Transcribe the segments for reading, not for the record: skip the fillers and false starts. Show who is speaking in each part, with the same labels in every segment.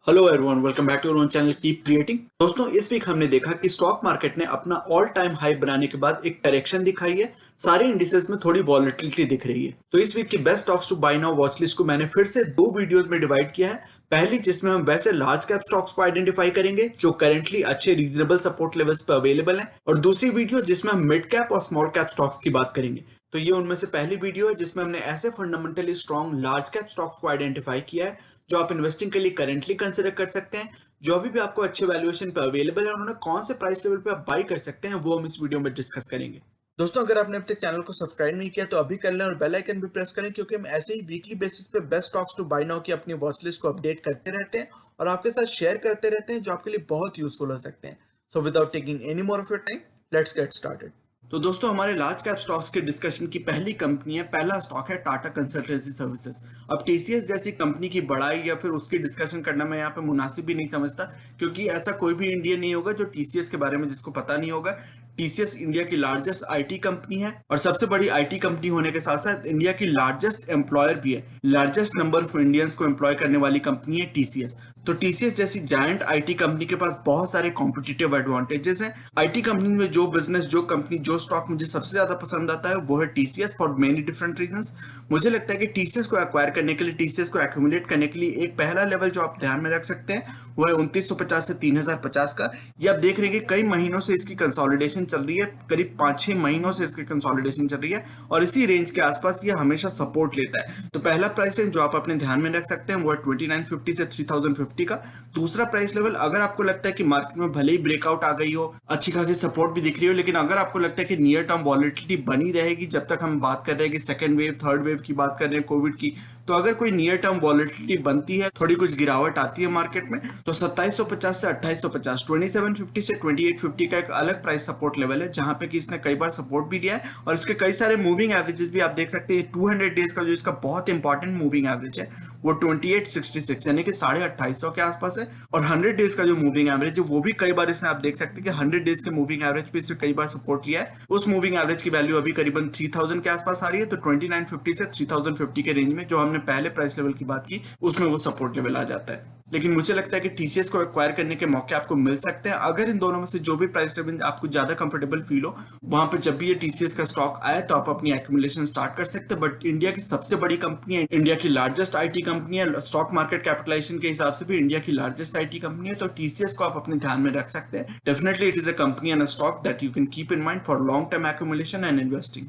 Speaker 1: Hello everyone, welcome back to our own channel keep creating. दोस्तों, इस week हमने देखा कि स्टॉक मार्केट ने अपना ऑल टाइम हाई बनाने के बाद एक करेक्शन दिखाई है। सारे इंडिसेस में थोड़ी वॉलेटिलिटी दिख रही है। तो इस वीक की best stocks to buy now watch list को मैंने फिर से दो वीडियोस में डिवाइड किया है। पहली जिसमें हम वैसे लार्ज कैप स्टॉक्स को आइडेंटिफाई करेंगे जो करेंटली अच्छे रीजनेबल सपोर्ट लेवल्स पर अवेलेबल हैं, और दूसरी वीडियो जिसमें हम मिड कैप और स्मॉल कैप स्टॉक्स की बात करेंगे। तो ये उनमें से पहली वीडियो है जिसमें हमने ऐसे fundamentally strong large cap stocks को आइडेंटिफाई किया है जो आप इन्वेस्टिंग के लिए करेंटली कंसिडर कर सकते हैं, जो अभी भी आपको अच्छे वैल्यूएशन पे अवेलेबल है, और उन्हें कौन से प्राइस लेवल पे आप बाई कर सकते हैं वो हम इस वीडियो में डिस्कस करेंगे। दोस्तों, अगर आपने अब तक चैनल को सब्सक्राइब नहीं किया तो अभी कर लें और बेल आइकन भी प्रेस करें, क्योंकि हम ऐसे ही वीकली बेसिस पे best stocks to buy now की अपनी वॉच लिस्ट को अपडेट करते रहते हैं और आपके साथ शेयर करते रहते हैं, जो आपके लिए बहुत यूजफुल हो सकते हैं। So without taking any more of your time, let's get started. तो दोस्तों, हमारे लार्ज कैप स्टॉक्स के डिस्कशन की पहली कंपनी है, पहला स्टॉक है टाटा कंसल्टेंसी सर्विसेज। अब टीसीएस जैसी कंपनी की बड़ाई या फिर उसकी डिस्कशन करना मैं यहाँ पे मुनासिब भी नहीं समझता, क्योंकि ऐसा कोई भी इंडियन नहीं होगा जो टीसीएस के बारे में जिसको पता नहीं होगा। टीसीएस इंडिया की लार्जेस्ट आईटी कंपनी है, और सबसे बड़ी आईटी कंपनी होने के साथ साथ इंडिया की लार्जेस्ट एम्प्लॉयर भी है। लार्जेस्ट नंबर ऑफ इंडियंस को एम्प्लॉय करने वाली कंपनी है टीसीएस। तो टीसीएस जैसी जायंट आईटी कंपनी के पास बहुत सारे कॉम्पिटिटिव एडवांटेजेस हैं। आईटी कंपनी में जो बिजनेस, जो कंपनी, जो स्टॉक मुझे सबसे ज्यादा पसंद आता है वो है TCS, for many different reasons. मुझे लगता है कि टीसीएस को एक्वायर करने के लिए, टीसीएस को एक्यूमुलेट करने के लिए एक पहला लेवल जो आप ध्यान में रख सकते हैं वो है 2950 से 3050 का। ये आप देख रहे हैं कि कई महीनों से इसकी कंसोलिडेशन चल रही है, करीब 5-6 महीनों से इसकी कंसोलिडेशन चल रही है, और इसी रेंज के आसपास ये हमेशा सपोर्ट लेता है। तो पहला प्राइस रेंज जो आप अपने ध्यान में रख सकते हैं वो है 2950 से 3050 का। दूसरा प्राइस लेवल, अगर आपको लगता है कि मार्केट में भले ही ब्रेकआउट आ गई हो, अच्छी खासी सपोर्ट भी दिख रही हो, लेकिन अगर आपको लगता है कि नियर टर्म वॉलेटिलिटी बनी रहेगी, जब तक हम बात कर रहे हैं कि सेकंड वेव, थर्ड वेव की बात कर रहे हैं कोविड की, तो अगर कोई नियर टर्म वॉलेटिलिटी बनती है, थोड़ी कुछ गिरावट आती है मार्केट में, तो 2750 से 2850, 2750 से 2850 का एक अलग प्राइस सपोर्ट लेवल है, जहां पे कि इसने कई बार सपोर्ट भी दिया है, और इसके कई सारे मूविंग एवरेजेस भी आप देख सकते हैं। 200 डेज का जो इसका बहुत इंपॉर्टेंट मूविंग एवरेज है वो 2866 यानी कि 2850 के आसपास है, और 100 डेज का जो मूविंग एवरेज है वो भी कई बार इसने, आप देख सकते हैं कि 100 डेज के मूविंग एवरेज पे इसने कई बार सपोर्ट लिया है। उस मूविंग एवरेज की वैल्यू अभी करीबन 3000 के आसपास आ रही है। तो 2950 से 3050 के रेंज में जो हमने पहले प्राइस लेवल की बात की, उसमें वो सपोर्ट लेवल आ जाता है। लेकिन मुझे लगता है कि टीसीएस को एक्वायर करने के मौके आपको मिल सकते हैं, अगर इन दोनों में से जो भी प्राइस लेवल आपको ज्यादा कंफर्टेबल फील हो, वहां पे जब भी ये टीसीएस का स्टॉक आए तो आप अपनी एक्यूमुलेशन स्टार्ट कर सकते हैं। बट इंडिया की सबसे बड़ी कंपनी है, इंडिया की लार्जेस्ट आईटी कंपनी है, स्टॉक मार्केट कैपिटलाइजेशन के हिसाब से भी इंडिया की लार्जेस्ट आईटी कंपनी है, तो टीसीएस को आप अपने ध्यान में रख सकते हैं। Definitely it is a company and a stock that you can keep in mind for long term accumulation and investing.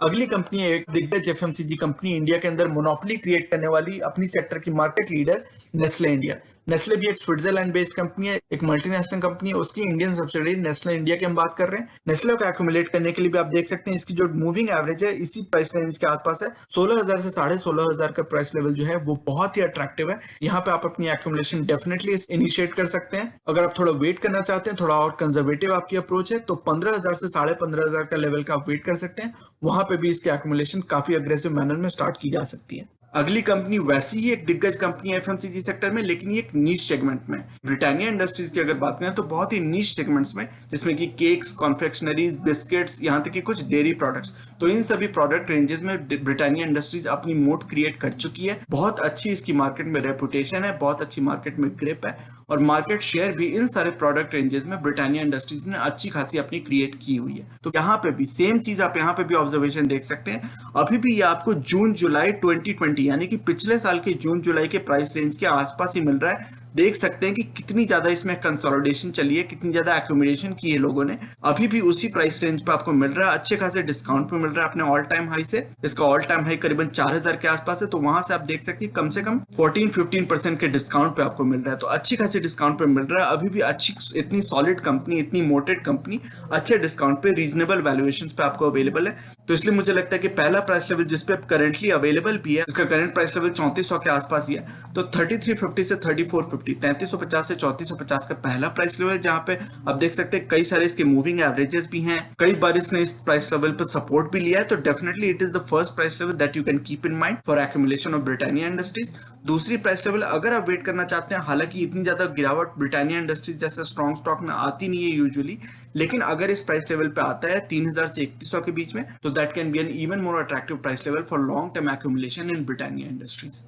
Speaker 1: अगली कंपनी है एक दिग्गज एफएमसीजी कंपनी, इंडिया के अंदर मोनोपोली क्रिएट करने वाली, अपनी सेक्टर की market leader, Nestle India. Nestle भी एक स्विट्जरलैंड बेस्ड कंपनी है, एक मल्टीनेशनल कंपनी है। उसकी इंडियन सब्सिडरी नेस्ले इंडिया की हम बात कर रहे हैं। नेस्ले को एक्यूमुलेट करने के लिए भी आप देख सकते हैं इसकी जो मूविंग एवरेज है इसी प्राइस रेंज के आसपास है। 16000 से 16500 का प्राइस लेवल जो है वो बहुत ही अट्रैक्टिव है। यहाँ पे आप अपनी एक्यूमुलेशन डेफिनेटली इनिशिएट कर सकते हैं। अगर आप थोड़ा वेट करना चाहते हैं, थोड़ा और कंजर्वेटिव आपकी अप्रोच है, तो 15000 से 15500 का लेवल का आप वेट कर सकते हैं। वहां पे भी इसकी एक्यूमुलेशन काफी अग्रेसिव मैनर में स्टार्ट की जा सकती है। अगली कंपनी वैसी ही एक दिग्गज कंपनी है एफएमसीजी सेक्टर में, लेकिन ये एक नीश सेगमेंट में। ब्रिटानिया इंडस्ट्रीज की अगर बात करें तो बहुत ही नीश सेगमेंट्स में, जिसमें कि केक्स, कॉन्फेक्शनरीज, बिस्किट्स, यहाँ तक कि कुछ डेयरी प्रोडक्ट्स, तो इन सभी प्रोडक्ट रेंजेस में ब्रिटानिया इंडस्ट्रीज अपनी मोट क्रिएट कर चुकी है। बहुत अच्छी इसकी मार्केट में रेपुटेशन है, बहुत अच्छी मार्केट में ग्रिप है, और मार्केट शेयर भी इन सारे प्रोडक्ट रेंजेस में ब्रिटानिया इंडस्ट्रीज ने अच्छी खासी अपनी क्रिएट की हुई है। तो यहाँ पे भी सेम चीज आप यहाँ पे भी ऑब्जर्वेशन देख सकते हैं। अभी भी ये आपको जून जुलाई 2020 यानी कि पिछले साल के जून जुलाई के प्राइस रेंज के आसपास ही मिल रहा है। देख सकते हैं कि कितनी ज्यादा इसमें कंसोलिडेशन चली है, कितनी ज्यादा एक्यूमुलेशन की है लोगों ने। अभी भी उसी प्राइस रेंज पे आपको मिल रहा है, अच्छे खासे डिस्काउंट पे मिल रहा है अपने ऑल टाइम हाई से। इसका ऑल टाइम हाई करीबन 4000 के आसपास है, तो वहां से आप देख सकते हैं कम से कम 14-15% के डिस्काउंट पे आपको मिल रहा है। तो अच्छी खासी डिस्काउंट पे मिल रहा है। अभी भी अच्छी, इतनी सॉलिड कंपनी, इतनी मोटेड कंपनी अच्छे डिस्काउंट पे, रीजनेबल वैल्यूएशन पे आपको अवेलेबल है। तो इसलिए मुझे लगता है कि पहला प्राइस लेवल जिसपे करंटली अवेलेबल भी है, इसका करंट प्राइस लेवल 3400 के आसपास ही है, तो 3350 से 3450, 3350 से 3450 का पहला प्राइस लेवल है, जहां पे आप देख सकते हैं कई सारे इसके मूविंग एवरेजेस भी हैं। कई बार इसने इस प्राइस लेवल पर सपोर्ट भी लिया है। तो definitely it is the first price level that you can keep in mind for accumulation of Britannia industries. दूसरी प्राइस लेवल अगर आप वेट करना चाहते हैं, हालांकि इतनी ज्यादा गिरावट ब्रिटानिया इंडस्ट्रीज जैसे स्ट्रॉन्ग स्टॉक में आती नहीं है यूजुअली, लेकिन अगर इस प्राइस लेवल पे आता है 3000 से 3100 के बीच में, तो that can be an even more attractive price level for long term accumulation in Britannia industries.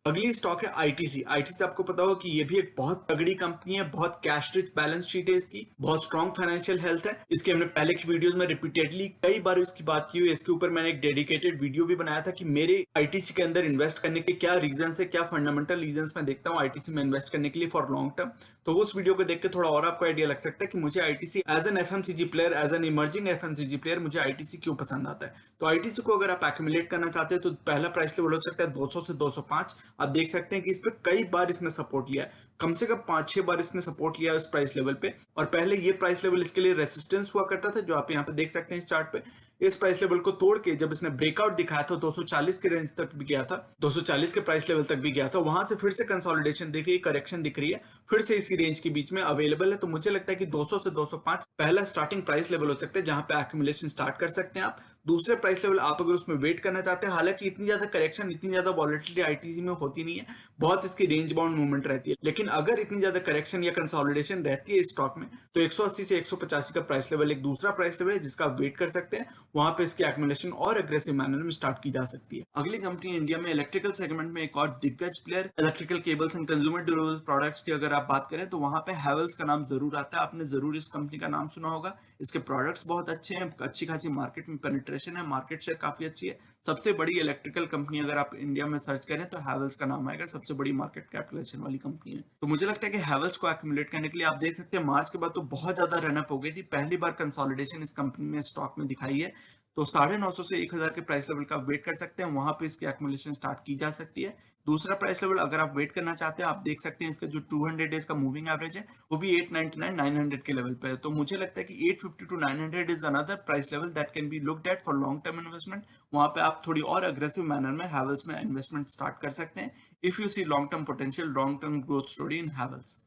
Speaker 1: अगली स्टॉक है आईटीसी। आईटीसी आपको पता होगा कि ये भी एक बहुत तगड़ी कंपनी है, बहुत कैश रिच बैलेंस शीट है इसकी, बहुत स्ट्रॉन्ग फाइनेंशियल हेल्थ है इसके। हमने पहले की वीडियोस में रिपीटेडली कई बार इसकी बात की हुई है। इसके ऊपर मैंने एक डेडिकेटेड वीडियो भी बनाया था कि मेरे आईटीसी के अंदर इन्वेस्ट करने के क्या रीजन है, क्या फंडामेंटल रीजन मैं देखता हूँ आईटीसी में इन्वेस्ट करने के लिए फॉर लॉन्ग टर्म। तो उस वीडियो को देख के थोड़ा और आपको आइडिया लग सकता है कि मुझे ITC as an FMCG player, as an emerging FMCG player, मुझे आईटीसी क्यों पसंद आता है। तो आईटीसी को अगर आप एक्यूमुलेट करना चाहते हैं तो पहला प्राइस लेवल हो सकता है 200 से 205। आप देख सकते हैं कि इस पे कई बार इसने सपोर्ट लिया है, कम से कम 5-6 बार इसने सपोर्ट लिया उस प्राइस लेवल पे। और पहले ये प्राइस लेवल इसके लिए रेसिस्टेंस हुआ करता था, जो आप यहाँ पे देख सकते हैं इस चार्ट पे। इस प्राइस लेवल को तोड़ के जब इसने ब्रेकआउट दिखाया था 240 के रेंज तक भी गया था, 240 के प्राइस लेवल तक भी गया था, वहां से फिर से कंसोलिडेशन दिख रही है, करेक्शन दिख रही है, फिर से इसी रेंज के बीच में अवेलेबल है। तो मुझे लगता है कि 200 से 205 पहला स्टार्टिंग प्राइस लेवल हो सकता है जहां पे एक्यूमुलेशन स्टार्ट कर सकते हैं आप। दूसरे प्राइस लेवल आप अगर उसमें वेट करना चाहते हैं, हालांकि इतनी ज्यादा करेक्शन, इतनी ज्यादा वॉलेटिलिटी आईटीसी में होती नहीं है, बहुत इसकी रेंज बाउंड मूवमेंट रहती है, लेकिन अगर इतनी ज्यादा करेक्शन या कंसोलिडेशन रहती है स्टॉक में तो 180 से 185 का प्राइस लेवल एक दूसरा प्राइस लेवल है जिसका आप वेट कर सकते हैं। वहां पे इसकी एक्यूमुलेशन और अग्रेसिव मैनर में स्टार्ट की जा सकती है। अगली कंपनी इंडिया में इलेक्ट्रिकल सेगमेंट में एक और दिग्गज player, electrical cables and consumer durable products की अगर आप बात करें तो वहां पे हैवेल्स का नाम जरूर आता है। आपने जरूर इस कंपनी का नाम सुना होगा। इसके प्रोडक्ट्स बहुत अच्छे हैं, अच्छी खासी मार्केट में पेनिट्रेशन है, मार्केट शेयर काफी अच्छी है। सबसे बड़ी इलेक्ट्रिकल कंपनी अगर आप इंडिया में सर्च करें तो हैवेल्स का नाम आएगा, सबसे बड़ी मार्केट कैपिटलाइजेशन वाली कंपनी है। तो मुझे लगता है कि हैवेल्स को एक्यूमुलेट करने के लिए आप देख सकते हैं मार्च के बाद तो बहुत ज्यादा रनअप हो गई थी, पहली बार कंसोलिडेशन इस कंपनी ने स्टॉक में दिखाई है। तो 950 से 1000 के प्राइस लेवल का वेट कर सकते हैं, वहां पे इसकी एक्यूमुलेशन स्टार्ट की जा सकती है। दूसरा प्राइस लेवल अगर आप वेट करना चाहते हैं, आप देख सकते हैं इसका जो 200 डेज का मूविंग एवरेज है वो भी 899 900 के लेवल पे है। तो मुझे लगता है कि 850 to 900 is another price level that can be looked at for long term investment. वहां पे आप थोड़ी और अग्रेसिव मैनर में हैवेल्स में इन्वेस्टमेंट स्टार्ट कर सकते हैं if you see long term potential, long term growth story in Havells.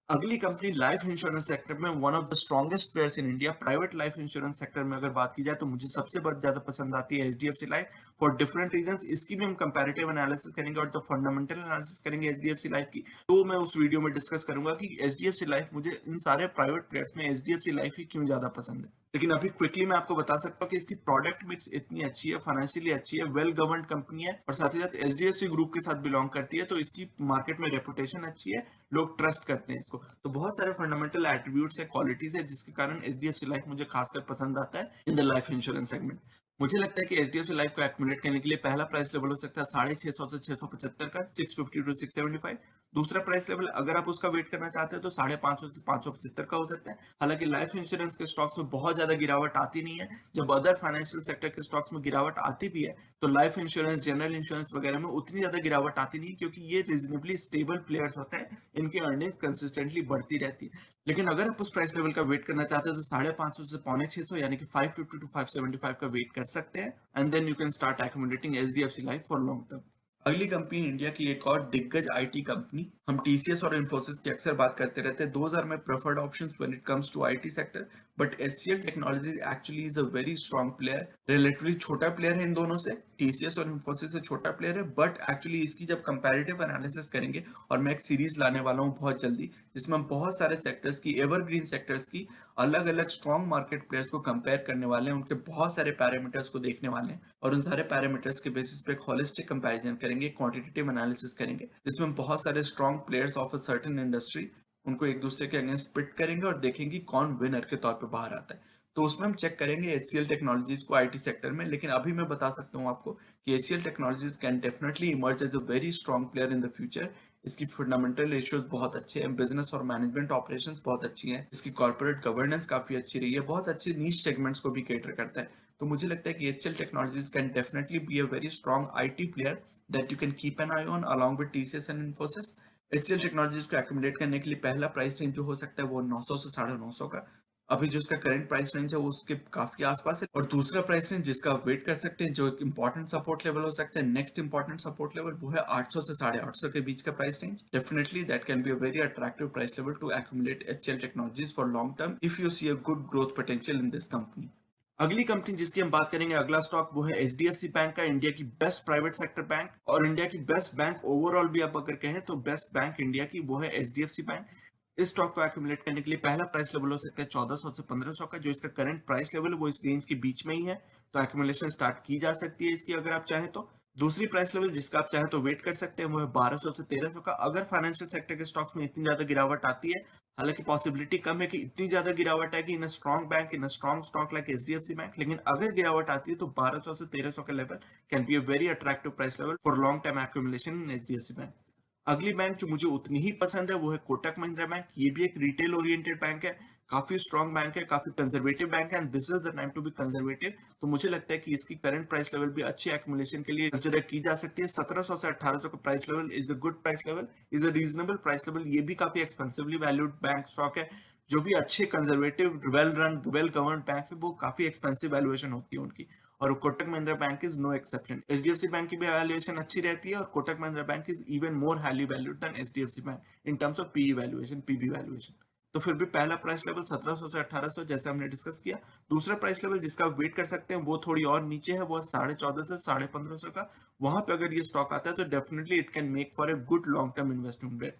Speaker 1: अगली कंपनी लाइफ इंश्योरेंस सेक्टर में one of the strongest players in India, private life insurance sector में अगर बात की जाए तो मुझे सबसे बहुत ज्यादा पसंद आती है HDFC life for different reasons. इसकी भी हम कंपैरेटिव एनालिसिस करेंगे और जब फंडामेंटल एनालिसिस करेंगे एचडीएफसी लाइफ की तो मैं उस वीडियो में डिस्कस करूंगा कि एचडीएफसी लाइफ, मुझे इन सारे प्राइवेट प्लेयर्स में एचडीएफसी लाइफ ही क्यों ज्यादा पसंद है। लेकिन अभी क्विकली मैं आपको बता सकता हूँ कि इसकी प्रोडक्ट मिक्स इतनी अच्छी है, फाइनेंशियली अच्छी है, वेल गवर्नड कंपनी है और साथ ही साथ एचडीएफसी ग्रुप के साथ बिलोंग करती है, तो इसकी मार्केट में रेपुटेशन अच्छी है, लोग ट्रस्ट करते हैं इसको। तो बहुत सारे फंडामेंटल एट्रीब्यूट्स है, क्वालिटीज है जिसके कारण एचडीएफसी लाइफ मुझे खासकर पसंद आता है in the life insurance segment. मुझे लगता है कि एचडीएफसी लाइफ को एक्यूमुलेट करने के लिए पहला प्राइस लेवल हो सकता है 650 से 675 का, 650 टू 675। दूसरा प्राइस लेवल अगर आप उसका वेट करना चाहते हैं तो 550 से 575 का हो सकता है। हालांकि लाइफ इंश्योरेंस के स्टॉक्स में बहुत ज्यादा गिरावट आती नहीं है, जब अदर फाइनेंशियल सेक्टर के स्टॉक्स में गिरावट आती भी है तो लाइफ इंश्योरेंस, जनरल इंश्योरेंस वगैरह में उतनी ज्यादा गिरावट आती नहीं, क्योंकि ये रीजनेबली स्टेबल प्लेयर्स होते हैं, इनकी अर्निंग्स कंसिस्टेंटली बढ़ती रहती है। लेकिन अगर आप उस प्राइस लेवल का वेट करना चाहते हैं तो 550 से 650 यानी कि 550 टू 575 का वेट कर सकते हैं and then you can start accumulating HDFC life for long term. अगली कंपनी इंडिया की एक और दिग्गज आईटी कंपनी, हम टीसीएस और इन्फोसिस की अक्सर बात करते रहते हैं, 2000 में preferred options when it comes to IT sector, but HCL technologies actually is a very strong player. Relatively छोटा प्लेयर है इन दोनों से, टीसीएस और इन्फोसिस से छोटा प्लेयर है, बट एक्चुअली इसकी जब कंपैरेटिव एनालिसिस करेंगे, और मैं एक सीरीज लाने वाला हूँ बहुत जल्दी जिसमें हम बहुत सारे सेक्टर्स की, एवरग्रीन सेक्टर्स की अलग अलग स्ट्रॉन्ग मार्केट प्लेयर्स को कंपेयर करने वाले हैं, उनके बहुत सारे पैरामीटर्स को देखने वाले हैं और उन सारे पैरामीटर्स के बेसिस पे एक होलिस्टिक कंपैरिजन करेंगे, क्वांटिटेटिव एनालिसिस करेंगे जिसमें हम बहुत सारे strong players of a certain industry उनको एक दूसरे के अगेंस्ट पिट करेंगे और देखेंगे कौन विनर के तौर पे बाहर आता है। तो उसमें हम चेक करेंगे एचसीएल टेक्नोलॉजीज को आईटी सेक्टर में। लेकिन अभी मैं बता सकता हूँ आपको कि HCL technologies can definitely emerge as a very strong player in the future. इसकी फंडामेंटल रेशियोज बहुत अच्छे हैं, बिजनेस और मैनेजमेंट ऑपरेशंस बहुत अच्छी हैं, इसकी कॉर्पोरेट गवर्नेंस काफी अच्छी रही है, बहुत अच्छे नीश सेगमेंट्स को भी कैटर करता है। तो मुझे लगता है कि HCL technologies can definitely be a very strong IT player that you can keep an I on along with TCS and Infosys. HCL technologies को एक्यूमुलेट करने के लिए पहला प्राइस रेंज जो हो सकता है वो 900 से 950 का, अभी जो उसका करंट प्राइस रेंज है वो उसके काफी आसपास है। और दूसरा प्राइस रेंज जिसका आप वेट कर सकते हैं, जो एक इंपॉर्टेंट सपोर्ट लेवल हो सकता है, नेक्स्ट इंपॉर्टेंट सपोर्ट लेवल, वो है 800 से 850 के बीच का price range. Definitely that can be a very attractive price level to accumulate HCL technologies for long term if you see a good growth potential in this company. अगली company जिसकी हम बात करेंगे, अगला स्टॉक, वो है एचडीएफसी बैंक का, India की बेस्ट प्राइवेट सेक्टर बैंक और इंडिया की बेस्ट बैंक ओवरऑल भी आप अगर कहें तो बेस्ट बैंक इंडिया की वो है एचडीएफसी बैंक। इस स्टॉक को एक्यूमुलेट करने के लिए पहला प्राइस लेवल हो सकता है 1400 से 1500 का, जो इसका करंट प्राइस लेवल है वो इस रेंज के बीच में ही है। तो एक्यूमुलेशन स्टार्ट की जा सकती है इसकी अगर आप चाहें तो। दूसरी प्राइस लेवल जिसका आप चाहें तो वेट कर सकते हैं वो है 1200 से 1300 का। अगर फाइनेंशियल सेक्टर के स्टॉक्स में इतनी ज्यादा गिरावट आती है, हालांकि पॉसिबिलिटी कम है कि इतनी ज्यादा गिरावट आएगी in a strong bank, in a strong stock like HDFC bank, लेकिन अगर गिरावट आती है तो 1200 से 1300 का level can be a very attractive price level for long term accumulation in HDFC bank. अगली बैंक जो मुझे उतनी ही पसंद है वो है कोटक महिंद्रा बैंक। ये भी एक रिटेल ओरिएंटेड बैंक है, काफी स्ट्रॉन्ग बैंक है, काफी कंजर्वेटिव बैंक है, and this is the time to be conservative. तो मुझे लगता है कि इसकी करंट प्राइस लेवल भी अच्छी एक्यूमुलेशन के लिए कंसिडर की जा सकती है। 1700 से 1800 का price level is a good price level, is a reasonable price level. ये भी काफी एक्सपेंसिवली वैल्यूड बैंक स्टॉक है। जो भी अच्छे conservative well run well govern bank है वो काफी एक्सपेंसिव वैल्यूएशन होती है उनकी, और Kotak Mahindra bank is no exception. HDFC bank की भी वैल्यूएशन अच्छी रहती है और Kotak Mahindra bank is even more highly valued than HDFC bank in terms of PE valuation, PB valuation. तो फिर भी पहला प्राइस लेवल 1700 से 1800 जैसे हमने डिस्कस किया। दूसरा प्राइस लेवल जिसका आप वेट कर सकते हैं वो थोड़ी और नीचे है, वो 1450 से 1550 का। वहां पे अगर ये स्टॉक आता है तो definitely it can make for a good long term investment.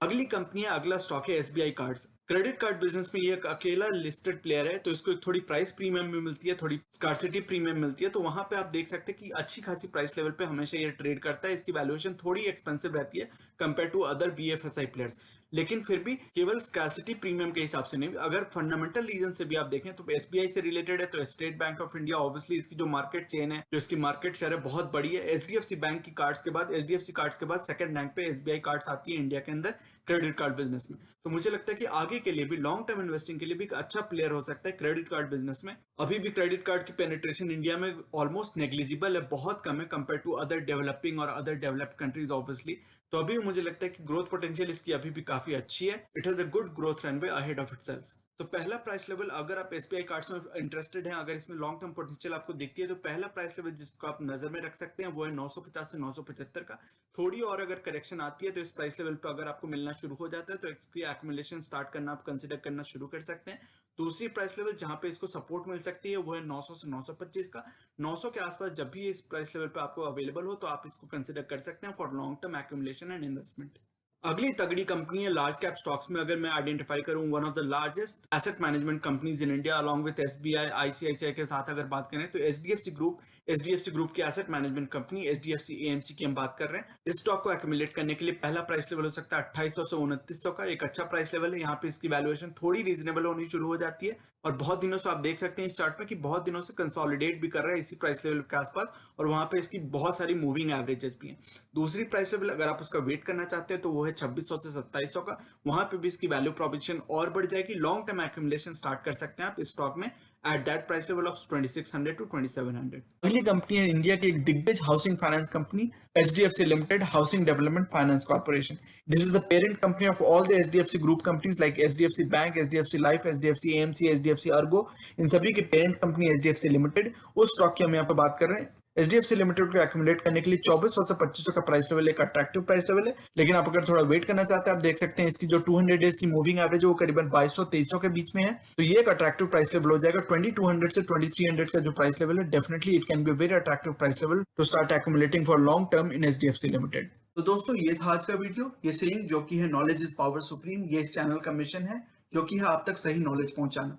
Speaker 1: अगली कंपनी है, अगला स्टॉक है SBI cards. Credit card business में ये एक अकेला लिस्टेड प्लेयर है, तो इसको एक थोड़ी प्राइस प्रीमियम भी मिलती है, थोड़ी स्कार्सिटी प्रीमियम मिलती है। तो वहां पे आप देख सकते हैं कि अच्छी खासी प्राइस लेवल पे हमेशा ये ट्रेड करता है। इसकी वैल्यूएशन थोड़ी एक्सपेंसिव रहती है compare to other BFSI players, लेकिन फिर भी केवल स्कार्सिटी प्रीमियम के हिसाब से नहीं, अगर फंडामेंटल रीजन से भी आप देखें तो एसबीआई से रिलेटेड है। तो state bank of India obviously इसकी जो मार्केट चेन है, जो इसकी मार्केट शेयर है बहुत बड़ी है। एचडीएफसी बैंक की कार्ड्स के बाद, एचडीएफसी कार्ड्स के बाद सेकंड रैंक पे एसबीआई कार्ड्स आती है इंडिया के अंदर क्रेडिट कार्ड बिजनेस में। तो मुझे लगता है कि आगे के लिए भी लॉन्ग टर्म इन्वेस्टिंग के लिए भी एक अच्छा प्लेयर हो सकता है क्रेडिट कार्ड बिजनेस में। अभी भी क्रेडिट कार्ड की पेनिट्रेशन इंडिया में ऑलमोस्ट नेग्लिजिबल है, बहुत कम है कंपेयर टू अदर डेवलपिंग और अदर डेवलप्ड कंट्रीज ऑब्वियसली। तो अभी मुझे लगता है कि ग्रोथ पोटेंशियल इसकी अभी भी काफी अच्छी है। It has a good growth runway ahead of itself. तो पहला प्राइस लेवल, अगर आप एसबीआई कार्ड्स में इंटरेस्टेड हैं, अगर इसमें लॉन्ग टर्म पोटेंशियल आपको दिखती है, तो पहला प्राइस लेवल जिसको आप नजर में रख सकते हैं वो है 950 से 975 का। थोड़ी और अगर करेक्शन आती है तो इस प्राइस लेवल पर अगर आपको मिलना शुरू हो जाता है तो इसकी एक्यूमुलेशन स्टार्ट करना आप कंसिडर करना शुरू कर सकते हैं। दूसरी प्राइस लेवल जहां पे इसको सपोर्ट मिल सकती है वो है 900 से 925 का। 900 के आसपास जब भी इस प्राइस लेवल पे आपको अवेलेबल हो तो आप इसको कंसिडर कर सकते हैं for long term accumulation and investment. अगली तगड़ी कंपनी है लार्ज कैप स्टॉक्स में, अगर मैं आइडेंटिफाई करूं one of the largest asset management companies in India along with SBI ICICI के साथ अगर बात करें तो एचडीएफसी ग्रुप की asset management company HDFC AMC की हम बात कर रहे हैं। इस स्टॉक को एक्यूमुलेट करने के लिए पहला प्राइस लेवल हो सकता है 2800 से 2900 का, एक अच्छा प्राइस लेवल है। यहाँ पे इसकी वैल्यूएशन थोड़ी रीजनेबल होनी शुरू हो जाती है, और बहुत दिनों से आप देख सकते हैं इस चार्ट में कि बहुत दिनों से कंसोलिडेट भी कर रहा है इसी प्राइस लेवल के आसपास, और वहां पे इसकी बहुत सारी मूविंग एवरेजेस भी हैं। दूसरी प्राइस लेवल अगर आप उसका वेट करना चाहते हैं तो वो है 2600 से 2700 का। वहां पे भी इसकी वैल्यू प्रोपोजिशन और बढ़ जाएगी। लॉन्ग टर्म एक्यूमुलेशन स्टार्ट कर सकते हैं आप इस स्टॉक में at that price level of 2600 to 2700। अगली कंपनी है इंडिया की एक दिग्गज housing finance company HDFC limited housing development finance corporation. This is the parent company of all the HDFC group companies like HDFC bank, HDFC life, HDFC AMC, HDFC Ergo. इन सभी की parent company HDFC limited. उस stock की हम यहाँ पे बात कर रहे हैं। एचडीएफसी लिमिटेड को एक्यूमुलेट करने के लिए 2400 से 2500 का प्राइस लेवल एक अट्रैक्टिव प्राइस लेवल है, लेकिन आप अगर थोड़ा वेट करना चाहते हैं आप देख सकते हैं इसकी जो 200 डेज की मूविंग एवरेज है वो करीबन 2200-2300 के बीच में है। तो ये एक अट्रैक्टिव प्राइस लेवल हो जाएगा। 2200 से 2300 का जो प्राइस लेवल है definitely it can be very attractive price level to start accumulating for long term in HDFC limited. तो दोस्तों ये था आज का वीडियो। ये सेइंग जो कि है नॉलेज इज पावर सुप्रीम, ये इस चैनल का मिशन है जो कि है आप तक सही नॉलेज पहुंचाना।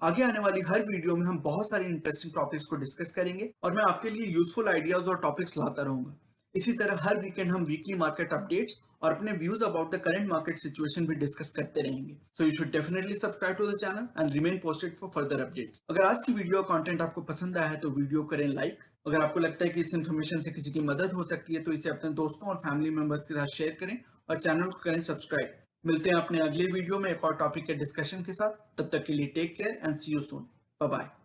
Speaker 1: आगे आने वाली हर वीडियो में हम बहुत सारी इंटरेस्टिंग टॉपिक्स को डिस्कस करेंगे और मैं आपके लिए यूजफुल आइडियाज और टॉपिक्स लाता रहूंगा। इसी तरह हर वीकेंड हम वीकली मार्केट अपडेट्स और अपने views about the current market situation भी डिस्कस करते रहेंगे। So you should definitely subscribe to the channel and remain posted for further updates. अगर आज की वीडियो कंटेंट आपको पसंद आया है तो वीडियो करें लाइक। अगर आपको लगता है कि इस इन्फॉर्मेशन से किसी की मदद हो सकती है तो इसे अपने दोस्तों और फैमिली मेंबर्स के साथ शेयर करें और चैनल को करें सब्सक्राइब। मिलते हैं अपने अगले वीडियो में एक और टॉपिक के डिस्कशन के साथ। तब तक के लिए take care and see you soon. Bye bye.